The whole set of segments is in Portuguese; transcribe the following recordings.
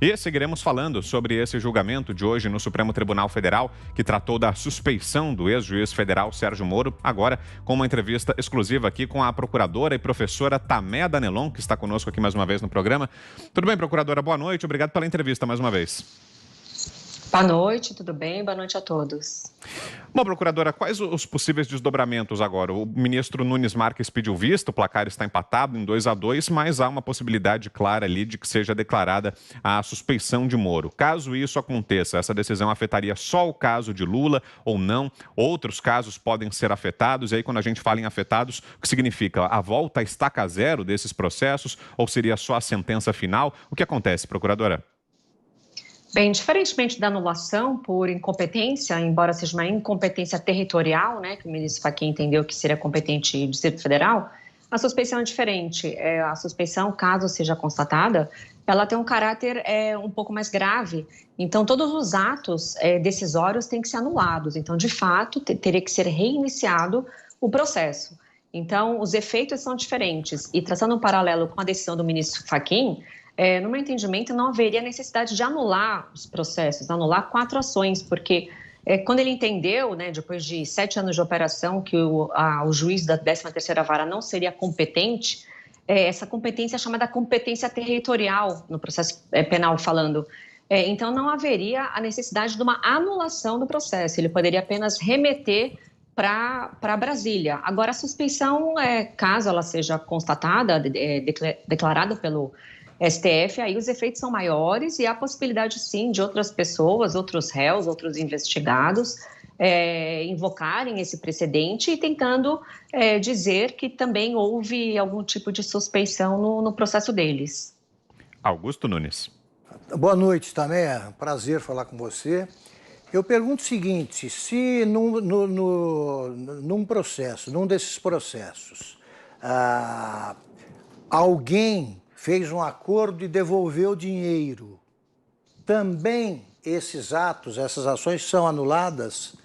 E seguiremos falando sobre esse julgamento de hoje no Supremo Tribunal Federal, que tratou da suspeição do ex-juiz federal Sérgio Moro, agora com uma entrevista exclusiva aqui com a procuradora e professora Taméa Danelon, que está conosco aqui mais uma vez no programa. Tudo bem, procuradora? Boa noite, obrigado pela entrevista mais uma vez. Boa noite, tudo bem? Boa noite a todos. Bom, procuradora, quais os possíveis desdobramentos agora? O ministro Nunes Marques pediu vista, o placar está empatado em 2-2, mas há uma possibilidade clara ali de que seja declarada a suspeição de Moro. Caso isso aconteça, essa decisão afetaria só o caso de Lula ou não? Outros casos podem ser afetados, e aí quando a gente fala em afetados, o que significa? A volta à estaca zero desses processos ou seria só a sentença final? O que acontece, procuradora? Bem, diferentemente da anulação por incompetência, embora seja uma incompetência territorial, né, que o ministro Fachin entendeu que seria competente do Distrito Federal, a suspeição é diferente. A suspeição, caso seja constatada, ela tem um caráter um pouco mais grave. Então, todos os atos decisórios têm que ser anulados. Então, de fato, teria que ser reiniciado o processo. Então, os efeitos são diferentes. E traçando um paralelo com a decisão do ministro Fachin, no meu entendimento, não haveria necessidade de anular os processos, anular 4 ações, porque quando ele entendeu, né, depois de 7 anos de operação, que o juiz da 13ª Vara não seria competente, essa competência é chamada competência territorial, no processo penal falando. Então, não haveria a necessidade de uma anulação do processo, ele poderia apenas remeter para Brasília. Agora, a suspeição, caso ela seja constatada, declarada pelo STF, aí os efeitos são maiores e há a possibilidade, sim, de outras pessoas, outros réus, outros investigados invocarem esse precedente e tentando dizer que também houve algum tipo de suspeição no processo deles. Augusto Nunes. Boa noite, Taméa. Prazer falar com você. Eu pergunto o seguinte, se num processo, num desses processos, alguém fez um acordo e devolveu dinheiro, também esses atos, essas ações são anuladas?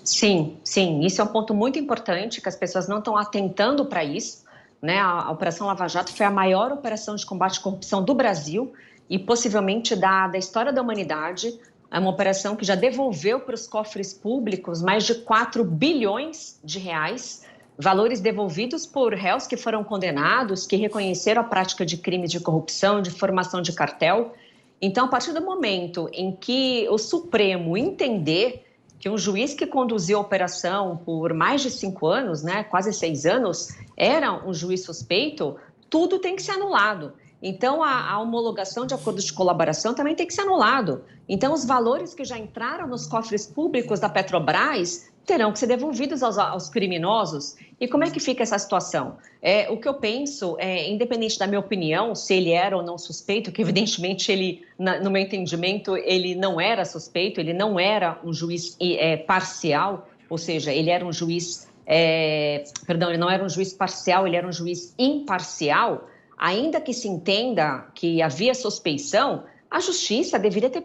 Sim, sim. Isso é um ponto muito importante, que as pessoas não estão atentando para isso, né? A Operação Lava Jato foi a maior operação de combate à corrupção do Brasil e possivelmente da história da humanidade. É uma operação que já devolveu para os cofres públicos mais de 4 bilhões de reais, valores devolvidos por réus que foram condenados, que reconheceram a prática de crimes de corrupção, de formação de cartel. Então, a partir do momento em que o Supremo entender que um juiz que conduziu a operação por mais de 5 anos, né, quase 6 anos, era um juiz suspeito, tudo tem que ser anulado. Então, a homologação de acordo de colaboração também tem que ser anulado. Então, os valores que já entraram nos cofres públicos da Petrobras terão que ser devolvidos aos criminosos. E como é que fica essa situação? O que eu penso, independente da minha opinião, se ele era ou não suspeito, que evidentemente ele, no meu entendimento, ele não era suspeito, ele não era um juiz parcial, ou seja, ele era um juiz, ele não era um juiz parcial, ele era um juiz imparcial. Ainda que se entenda que havia suspeição, a justiça deveria ter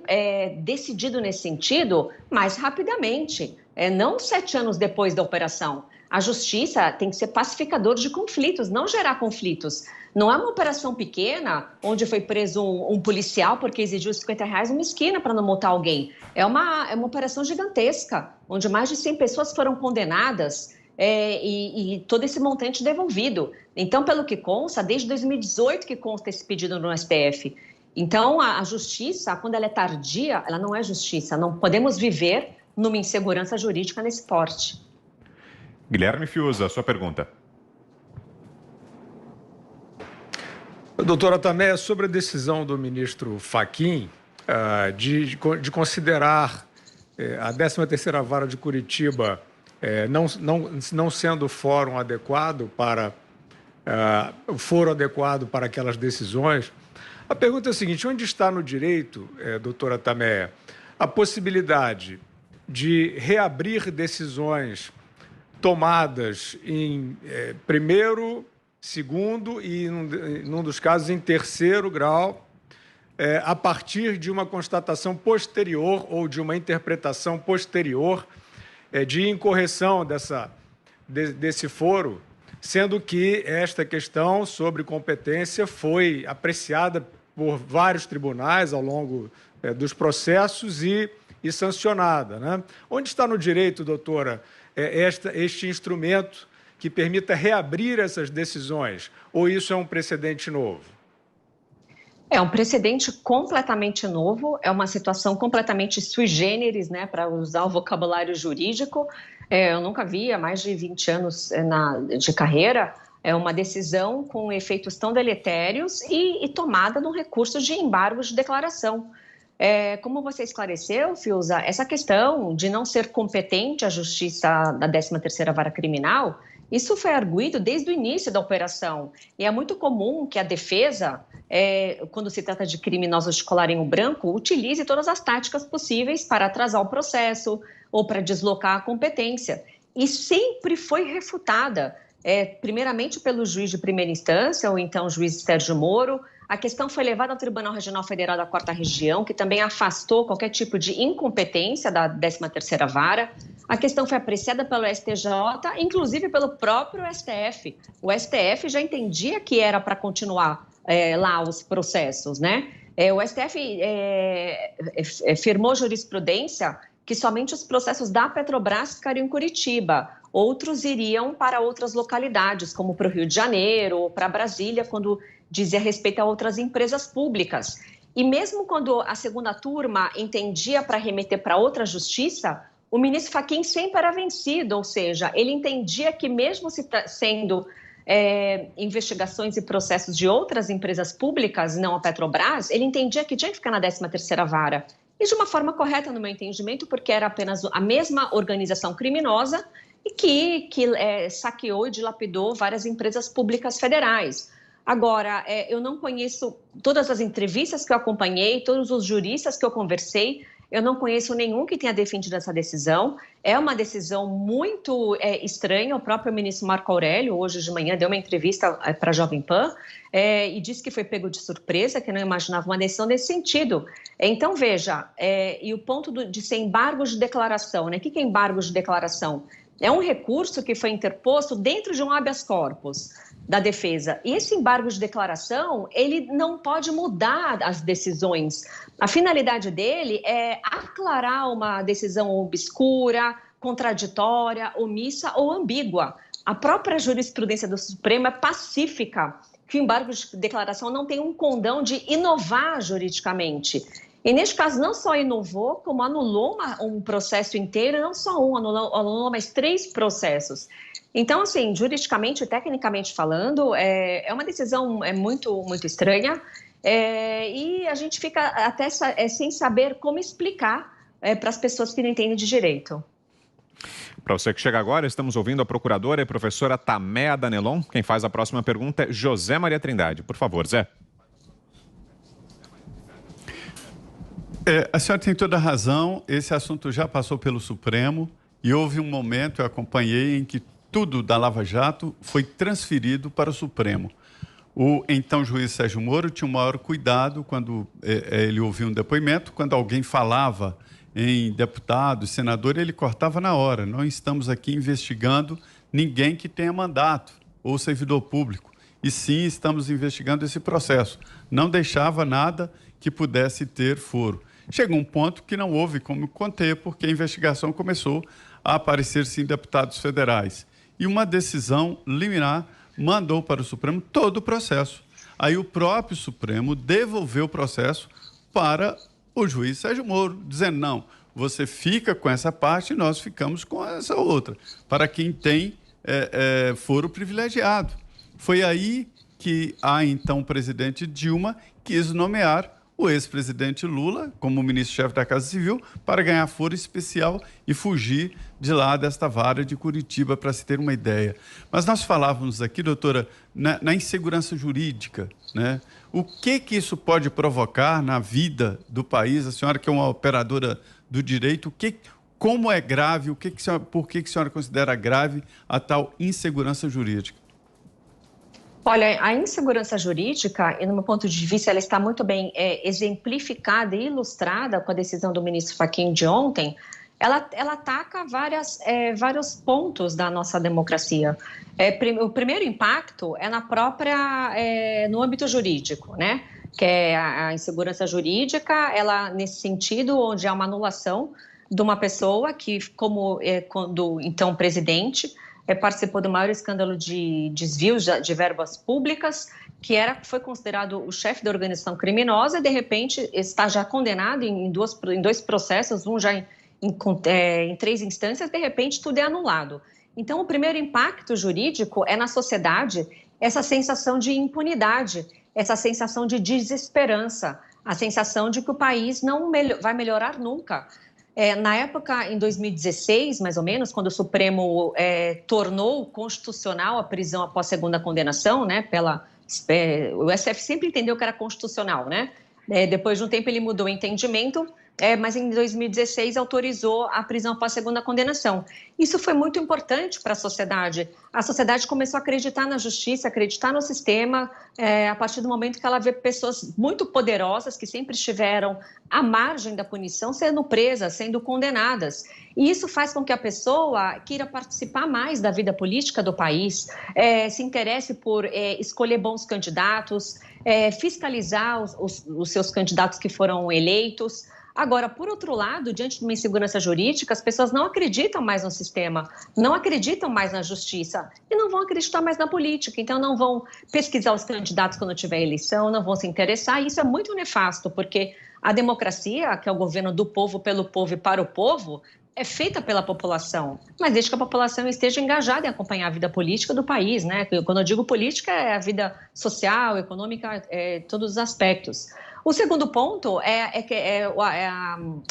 decidido nesse sentido mais rapidamente, não 7 anos depois da operação. A justiça tem que ser pacificador de conflitos, não gerar conflitos. Não é uma operação pequena, onde foi preso um policial porque exigiu R$50 numa esquina para não multar alguém. É uma operação gigantesca, onde mais de 100 pessoas foram condenadas, e todo esse montante devolvido. Então, pelo que consta, desde 2018 que consta esse pedido no STF. Então, a justiça, quando ela é tardia, ela não é justiça. Não podemos viver numa insegurança jurídica nesse porte. Guilherme Fiuza, sua pergunta. Doutora Taméa, sobre a decisão do ministro Fachin de considerar a 13ª Vara de Curitiba não sendo o fórum adequado para o foro adequado para aquelas decisões, a pergunta é a seguinte: onde está no direito, doutora Taméa, a possibilidade de reabrir decisões tomadas em primeiro, segundo e, num dos casos, em terceiro grau, a partir de uma constatação posterior ou de uma interpretação posterior de incorreção desse foro, sendo que esta questão sobre competência foi apreciada por vários tribunais ao longo dos processos e sancionada, né? Onde está no direito, doutora, este instrumento que permita reabrir essas decisões? Ou isso é um precedente novo? É um precedente completamente novo, é uma situação completamente sui generis, né, para usar o vocabulário jurídico. Eu nunca vi, há mais de 20 anos de carreira, uma decisão com efeitos tão deletérios e tomada num recurso de embargo de declaração. Como você esclareceu, Fiuza, essa questão de não ser competente a justiça da 13ª Vara Criminal, isso foi arguido desde o início da operação. E é muito comum que a defesa, quando se trata de criminosos de colarinho branco, utilize todas as táticas possíveis para atrasar o processo ou para deslocar a competência. E sempre foi refutada, primeiramente pelo juiz de primeira instância, ou então o juiz Sérgio Moro. A questão foi levada ao Tribunal Regional Federal da 4ª Região, que também afastou qualquer tipo de incompetência da 13ª Vara. A questão foi apreciada pelo STJ, inclusive pelo próprio STF. O STF já entendia que era para continuar lá os processos, né? O STF firmou jurisprudência que somente os processos da Petrobras ficariam em Curitiba. Outros iriam para outras localidades, como para o Rio de Janeiro ou para Brasília, quando dizia respeito a outras empresas públicas. E mesmo quando a segunda turma entendia para remeter para outra justiça, o ministro Fachin sempre era vencido, ou seja, ele entendia que mesmo sendo investigações e processos de outras empresas públicas, não a Petrobras, ele entendia que tinha que ficar na 13ª Vara. E de uma forma correta, no meu entendimento, porque era apenas a mesma organização criminosa e que saqueou e dilapidou várias empresas públicas federais. Agora, eu não conheço todas as entrevistas que eu acompanhei, todos os juristas que eu conversei, eu não conheço nenhum que tenha defendido essa decisão. É uma decisão muito estranha. O próprio ministro Marco Aurélio, hoje de manhã, deu uma entrevista para a Jovem Pan e disse que foi pego de surpresa, que não imaginava uma decisão nesse sentido. Então, veja, e o ponto de ser embargo de declaração, né? O que é embargo de declaração? É um recurso que foi interposto dentro de um habeas corpus da defesa. E esse embargo de declaração, ele não pode mudar as decisões. A finalidade dele é aclarar uma decisão obscura, contraditória, omissa ou ambígua. A própria jurisprudência do Supremo é pacífica, que o embargo de declaração não tem um condão de inovar juridicamente. E, neste caso, não só inovou, como anulou um processo inteiro, não só um, anulou mais 3 processos. Então, assim, juridicamente e tecnicamente falando, é uma decisão muito, muito estranha e a gente fica até sem saber como explicar para as pessoas que não entendem de direito. Para você que chega agora, estamos ouvindo a procuradora e professora Taméa Danelon. Quem faz a próxima pergunta é José Maria Trindade. Por favor, Zé. A senhora tem toda a razão, esse assunto já passou pelo Supremo e houve um momento, eu acompanhei, em que tudo da Lava Jato foi transferido para o Supremo. O então juiz Sérgio Moro tinha o maior cuidado quando ele ouvia um depoimento, quando alguém falava em deputado, senador, ele cortava na hora. Não estamos aqui investigando ninguém que tenha mandato ou servidor público, e sim estamos investigando esse processo. Não deixava nada que pudesse ter foro. Chegou um ponto que não houve como conter, porque a investigação começou a aparecer, sim, deputados federais. E uma decisão liminar mandou para o Supremo todo o processo. Aí o próprio Supremo devolveu o processo para o juiz Sérgio Moro, dizendo, não, você fica com essa parte e nós ficamos com essa outra, para quem tem foro privilegiado. Foi aí que a então presidente Dilma quis nomear o ex-presidente Lula como ministro-chefe da Casa Civil para ganhar foro especial e fugir de lá desta vara de Curitiba, para se ter uma ideia. Mas nós falávamos aqui, doutora, na insegurança jurídica, né? O que isso pode provocar na vida do país? A senhora que é uma operadora do direito, como é grave, por que a senhora considera grave a tal insegurança jurídica? Olha, a insegurança jurídica, e no meu ponto de vista, ela está muito bem exemplificada e ilustrada com a decisão do ministro Fachin de ontem. Ela ataca vários pontos da nossa democracia. O primeiro impacto é no âmbito jurídico, né? que é a insegurança jurídica, ela nesse sentido, onde há uma anulação de uma pessoa que, quando então presidente, participou do maior escândalo de desvios de verbas públicas, foi considerado o chefe da organização criminosa e, de repente, está já condenado em dois processos, um já em 3 instâncias, de repente tudo é anulado. Então, o primeiro impacto jurídico é na sociedade essa sensação de impunidade, essa sensação de desesperança, a sensação de que o país não vai melhorar nunca. Na época, em 2016, mais ou menos, quando o Supremo tornou constitucional a prisão após segunda condenação, né, o STF sempre entendeu que era constitucional, né? Depois de um tempo ele mudou o entendimento, mas em 2016 autorizou a prisão após segunda condenação. Isso foi muito importante para a sociedade. A sociedade começou a acreditar na justiça, acreditar no sistema, a partir do momento que ela vê pessoas muito poderosas que sempre estiveram à margem da punição sendo presas, sendo condenadas. E isso faz com que a pessoa queira participar mais da vida política do país, se interesse por escolher bons candidatos, fiscalizar os seus candidatos que foram eleitos. Agora, por outro lado, diante de uma insegurança jurídica, as pessoas não acreditam mais no sistema, não acreditam mais na justiça e não vão acreditar mais na política. Então, não vão pesquisar os candidatos quando tiver eleição, não vão se interessar. E isso é muito nefasto, porque a democracia, que é o governo do povo, pelo povo e para o povo, é feita pela população, mas desde que a população esteja engajada em acompanhar a vida política do país, né? Quando eu digo política, é a vida social, econômica, todos os aspectos. O segundo ponto é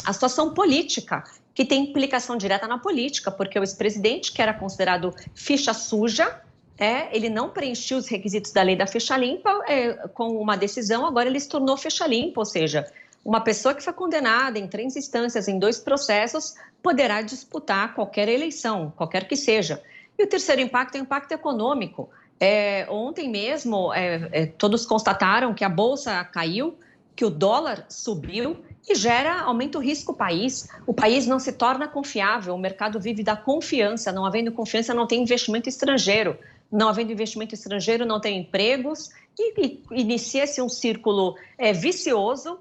a situação política, que tem implicação direta na política, porque o ex-presidente, que era considerado ficha suja, ele não preencheu os requisitos da lei da ficha limpa, com uma decisão, agora ele se tornou ficha limpa, ou seja, uma pessoa que foi condenada em 3 instâncias, em 2 processos, poderá disputar qualquer eleição, qualquer que seja. E o terceiro impacto é o impacto econômico. Ontem mesmo, todos constataram que a Bolsa caiu, que o dólar subiu e aumenta o risco ao país. O país não se torna confiável, o mercado vive da confiança. Não havendo confiança, não tem investimento estrangeiro. Não havendo investimento estrangeiro, não tem empregos e inicia-se um círculo vicioso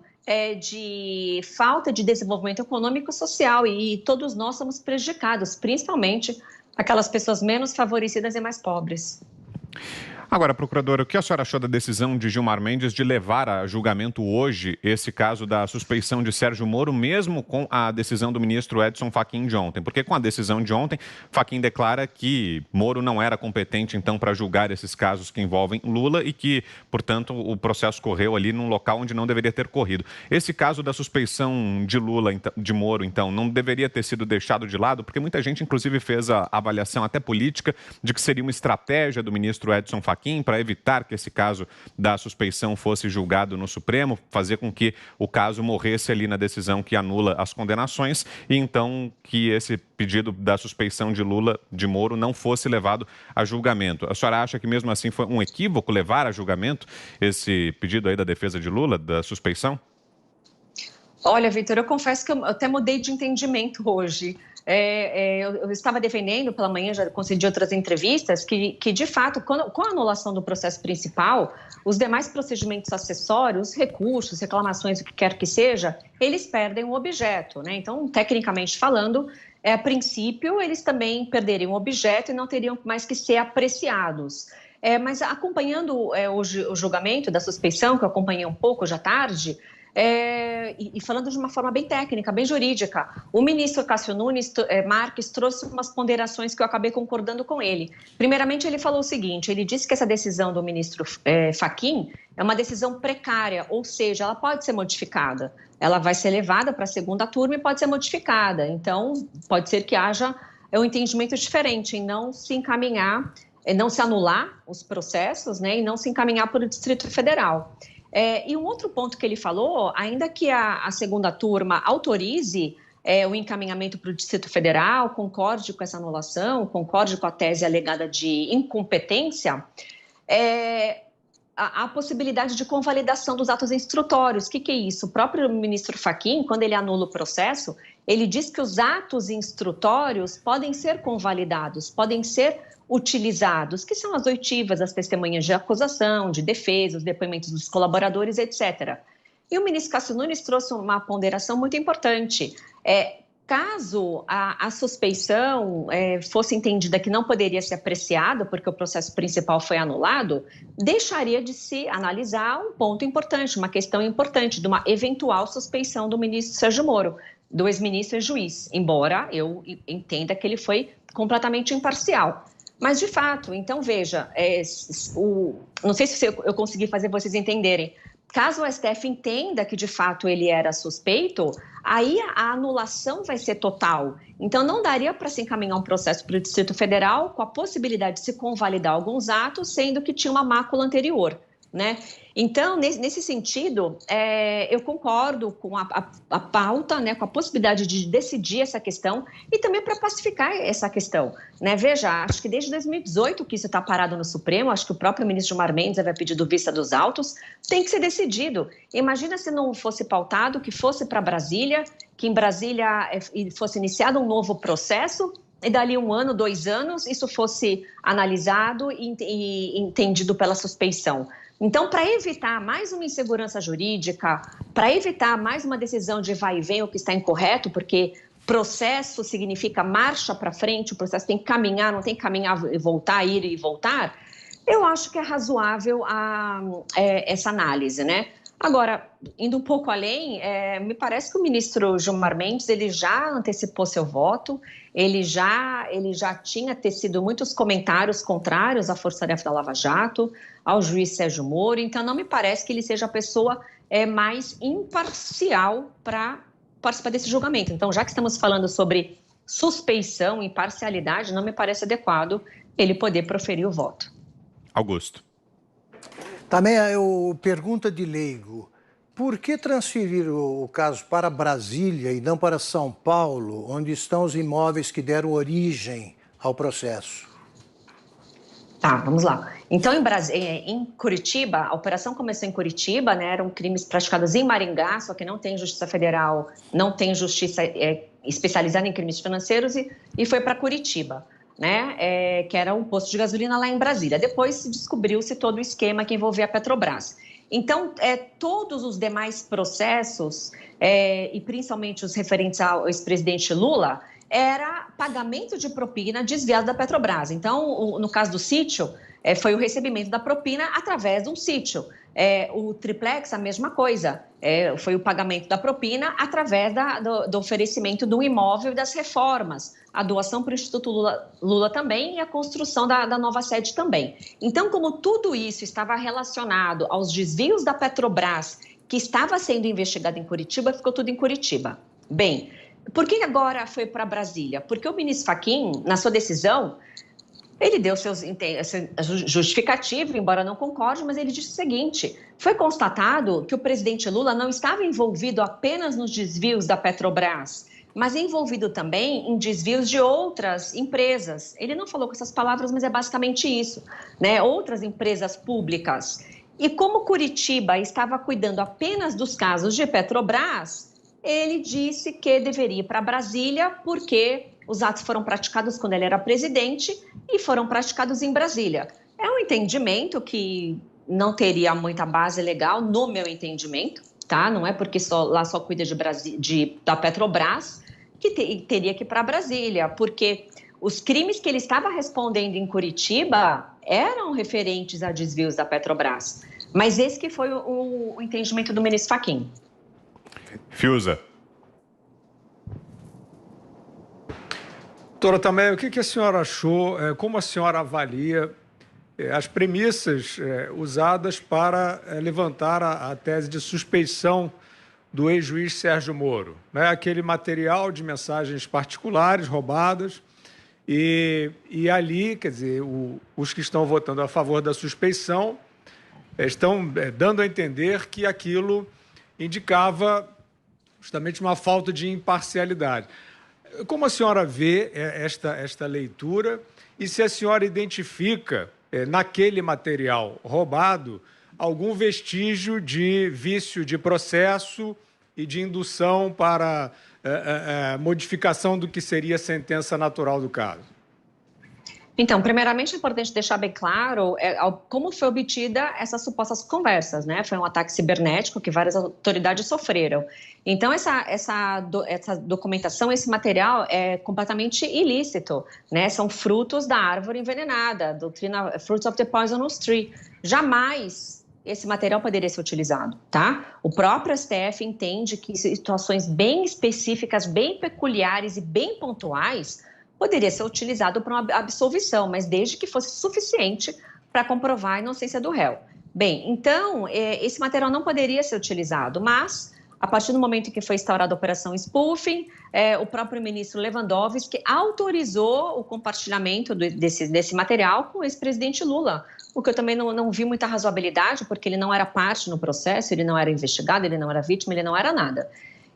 de falta de desenvolvimento econômico e social, e todos nós somos prejudicados, principalmente aquelas pessoas menos favorecidas e mais pobres. Agora, procuradora, o que a senhora achou da decisão de Gilmar Mendes de levar a julgamento hoje esse caso da suspeição de Sérgio Moro, mesmo com a decisão do ministro Edson Fachin de ontem? Porque com a decisão de ontem, Fachin declara que Moro não era competente, então, para julgar esses casos que envolvem Lula e que, portanto, o processo correu ali num local onde não deveria ter corrido. Esse caso da suspeição de Moro, então, não deveria ter sido deixado de lado? Porque muita gente, inclusive, fez a avaliação até política de que seria uma estratégia do ministro Edson Fachin para evitar que esse caso da suspeição fosse julgado no Supremo, fazer com que o caso morresse ali na decisão que anula as condenações e então que esse pedido da suspeição de Moro não fosse levado a julgamento. A senhora acha que mesmo assim foi um equívoco levar a julgamento esse pedido aí da defesa de Lula, da suspeição? Olha, Vitor, eu confesso que eu até mudei de entendimento hoje. Eu estava defendendo pela manhã, já concedi outras entrevistas, que de fato, com a anulação do processo principal, os demais procedimentos acessórios, recursos, reclamações, o que quer que seja, eles perdem o objeto, né? Então, tecnicamente falando, a princípio, eles também perderiam o objeto e não teriam mais que ser apreciados. Mas acompanhando hoje o julgamento da suspeição, que eu acompanhei um pouco hoje à tarde, e falando de uma forma bem técnica, bem jurídica, o ministro Cássio Nunes Marques trouxe umas ponderações que eu acabei concordando com ele. Primeiramente, ele falou o seguinte, ele disse que essa decisão do ministro Fachin é uma decisão precária, ou seja, ela pode ser modificada. Ela vai ser levada para a segunda turma e pode ser modificada. Então, pode ser que haja um entendimento diferente em não se encaminhar, não se anular os processos, né, e não se encaminhar para o Distrito Federal. E um outro ponto que ele falou, ainda que a segunda turma autorize o encaminhamento para o Distrito Federal, concorde com essa anulação, concorde com a tese alegada de incompetência, a possibilidade de convalidação dos atos instrutórios. O que é isso? O próprio ministro Fachin, quando ele anula o processo, ele diz que os atos instrutórios podem ser convalidados, podem ser utilizados, que são as oitivas, as testemunhas de acusação, de defesa, os depoimentos dos colaboradores, etc. E o ministro Cássio Nunes trouxe uma ponderação muito importante. Caso a suspeição fosse entendida que não poderia ser apreciada, porque o processo principal foi anulado, deixaria de se analisar um ponto importante, uma questão importante de uma eventual suspeição do ministro Sérgio Moro, do ex-ministro e juiz, embora eu entenda que ele foi completamente imparcial. Mas, de fato, então, veja, não sei se eu consegui fazer vocês entenderem. Caso o STF entenda que, de fato, ele era suspeito, aí a anulação vai ser total. Então, não daria para se encaminhar um processo para o Distrito Federal com a possibilidade de se convalidar alguns atos, sendo que tinha uma mácula anterior, né? Então, nesse sentido, eu concordo com a pauta, né, com a possibilidade de decidir essa questão e também para pacificar essa questão, né? Veja, acho que desde 2018 que isso está parado no Supremo, acho que o próprio ministro Gilmar Mendes havia pedido vista dos autos, tem que ser decidido. Imagina se não fosse pautado, que fosse para Brasília, que em Brasília fosse iniciado um novo processo, e dali 1 ano, 2 anos, isso fosse analisado e entendido pela suspeição. Então, para evitar mais uma insegurança jurídica, para evitar mais uma decisão de vai e vem, o que está incorreto, porque processo significa marcha para frente, o processo tem que caminhar, não tem que caminhar e voltar, ir e voltar, eu acho que é razoável essa análise, né? Agora, indo um pouco além, me parece que o ministro Gilmar Mendes, ele já antecipou seu voto, ele já tinha tecido muitos comentários contrários à Força-Tarefa da Lava Jato, ao juiz Sérgio Moro, então não me parece que ele seja a pessoa mais imparcial para participar desse julgamento. Então, já que estamos falando sobre suspeição e imparcialidade, não me parece adequado ele poder proferir o voto. Augusto. Também pergunta de leigo. Por que transferir o caso para Brasília e não para São Paulo, onde estão os imóveis que deram origem ao processo? Tá, vamos lá. Então, em Curitiba, a operação começou em Curitiba, né? Eram crimes praticados em Maringá, só que não tem Justiça Federal, não tem justiça especializada em crimes financeiros e foi para Curitiba, né? Que era um posto de gasolina lá em Brasília. Depois descobriu-se todo o esquema que envolvia a Petrobras. Então, todos os demais processos, e principalmente os referentes ao ex-presidente Lula, era pagamento de propina desviado da Petrobras. Então, no caso do sítio, foi o recebimento da propina através de um sítio. O triplex, a mesma coisa. Foi o pagamento da propina através do oferecimento do imóvel e das reformas. A doação para o Instituto Lula também e a construção da nova sede também. Então, como tudo isso estava relacionado aos desvios da Petrobras, que estava sendo investigado em Curitiba, ficou tudo em Curitiba. Bem, por que agora foi para Brasília? Porque o ministro Fachin, na sua decisão, ele deu sua justificativa, embora não concorde, mas ele disse o seguinte: foi constatado que o presidente Lula não estava envolvido apenas nos desvios da Petrobras, mas envolvido também em desvios de outras empresas. Ele não falou com essas palavras, mas é basicamente isso, né? Outras empresas públicas. E como Curitiba estava cuidando apenas dos casos de Petrobras, ele disse que deveria ir para Brasília porque os atos foram praticados quando ele era presidente e foram praticados em Brasília. É um entendimento que não teria muita base legal, no meu entendimento, tá? Não é porque lá só cuida da Petrobras que teria que ir para Brasília, porque os crimes que ele estava respondendo em Curitiba eram referentes a desvios da Petrobras. Mas esse que foi o entendimento do ministro Fachin. Fiuza. Doutora Tameia, o que a senhora achou, como a senhora avalia as premissas usadas para levantar a tese de suspeição do ex-juiz Sérgio Moro? Né? Aquele material de mensagens particulares roubadas e ali, quer dizer, os que estão votando a favor da suspeição estão dando a entender que aquilo indicava justamente uma falta de imparcialidade. Como a senhora vê esta leitura e se a senhora identifica naquele material roubado algum vestígio de vício de processo e de indução para modificação do que seria a sentença natural do caso? Então, primeiramente é importante deixar bem claro como foi obtida essas supostas conversas, né? Foi um ataque cibernético que várias autoridades sofreram. Então, essa documentação, esse material é completamente ilícito, né? São frutos da árvore envenenada, doutrina Fruits of the Poisonous Tree. Jamais esse material poderia ser utilizado, tá? O próprio STF entende que situações bem específicas, bem peculiares e bem pontuais poderia ser utilizado para uma absolvição, mas desde que fosse suficiente para comprovar a inocência do réu. Bem, então, esse material não poderia ser utilizado, mas, a partir do momento em que foi instaurada a Operação Spoofing, o próprio ministro Lewandowski autorizou o compartilhamento desse material com o ex-presidente Lula, o que eu também não vi muita razoabilidade, porque ele não era parte no processo, ele não era investigado, ele não era vítima, ele não era nada.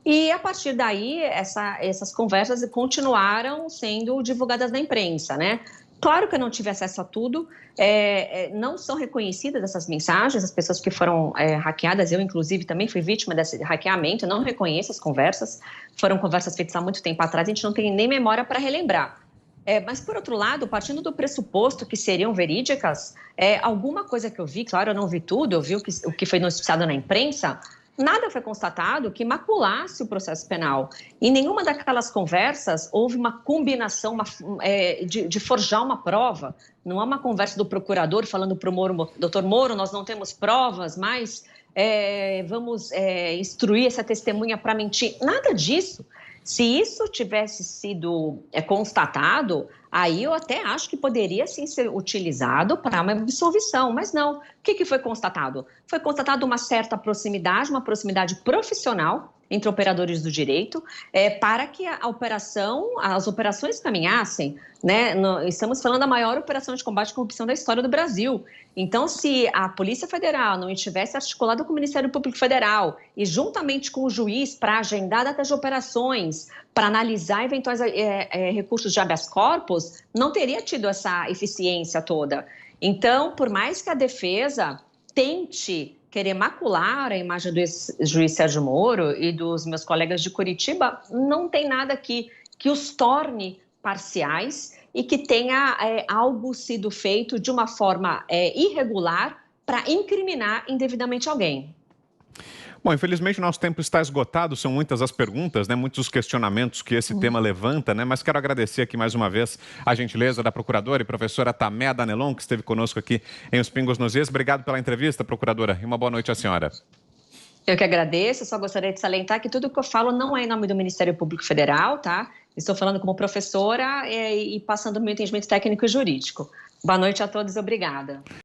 E, a partir daí, essas conversas continuaram sendo divulgadas na imprensa, né? Claro que eu não tive acesso a tudo, não são reconhecidas essas mensagens, as pessoas que foram hackeadas, eu, inclusive, também fui vítima desse hackeamento, não reconheço as conversas, foram conversas feitas há muito tempo atrás, a gente não tem nem memória para relembrar. Mas, por outro lado, partindo do pressuposto que seriam verídicas, alguma coisa que eu vi, claro, eu não vi tudo, eu vi o que foi noticiado na imprensa, nada foi constatado que maculasse o processo penal. Em nenhuma daquelas conversas houve uma combinação de forjar uma prova. Não há uma conversa do procurador falando para o Moro, doutor Moro, nós não temos provas, mas vamos instruir essa testemunha para mentir. Nada disso. Se isso tivesse sido constatado, aí eu até acho que poderia sim ser utilizado para uma absolvição, mas não. O que foi constatado? Foi constatado uma certa proximidade, uma proximidade profissional entre operadores do direito, para que as operações caminhassem, né? Estamos falando da maior operação de combate à corrupção da história do Brasil. Então, se a Polícia Federal não estivesse articulada com o Ministério Público Federal e juntamente com o juiz para agendar datas de operações, para analisar eventuais recursos de habeas corpus, não teria tido essa eficiência toda. Então, por mais que a defesa tente querer macular a imagem do ex-juiz Sérgio Moro e dos meus colegas de Curitiba, não tem nada aqui que os torne parciais e que tenha algo sido feito de uma forma irregular para incriminar indevidamente alguém. Bom, infelizmente o nosso tempo está esgotado, são muitas as perguntas, né, muitos os questionamentos que esse tema levanta, né, mas quero agradecer aqui mais uma vez a gentileza da procuradora e professora Tamea Danelon, que esteve conosco aqui em Os Pingos nos Is. Obrigado pela entrevista, procuradora, e uma boa noite à senhora. Eu que agradeço, só gostaria de salientar que tudo que eu falo não é em nome do Ministério Público Federal, tá? Estou falando como professora e passando o meu entendimento técnico e jurídico. Boa noite a todos e obrigada.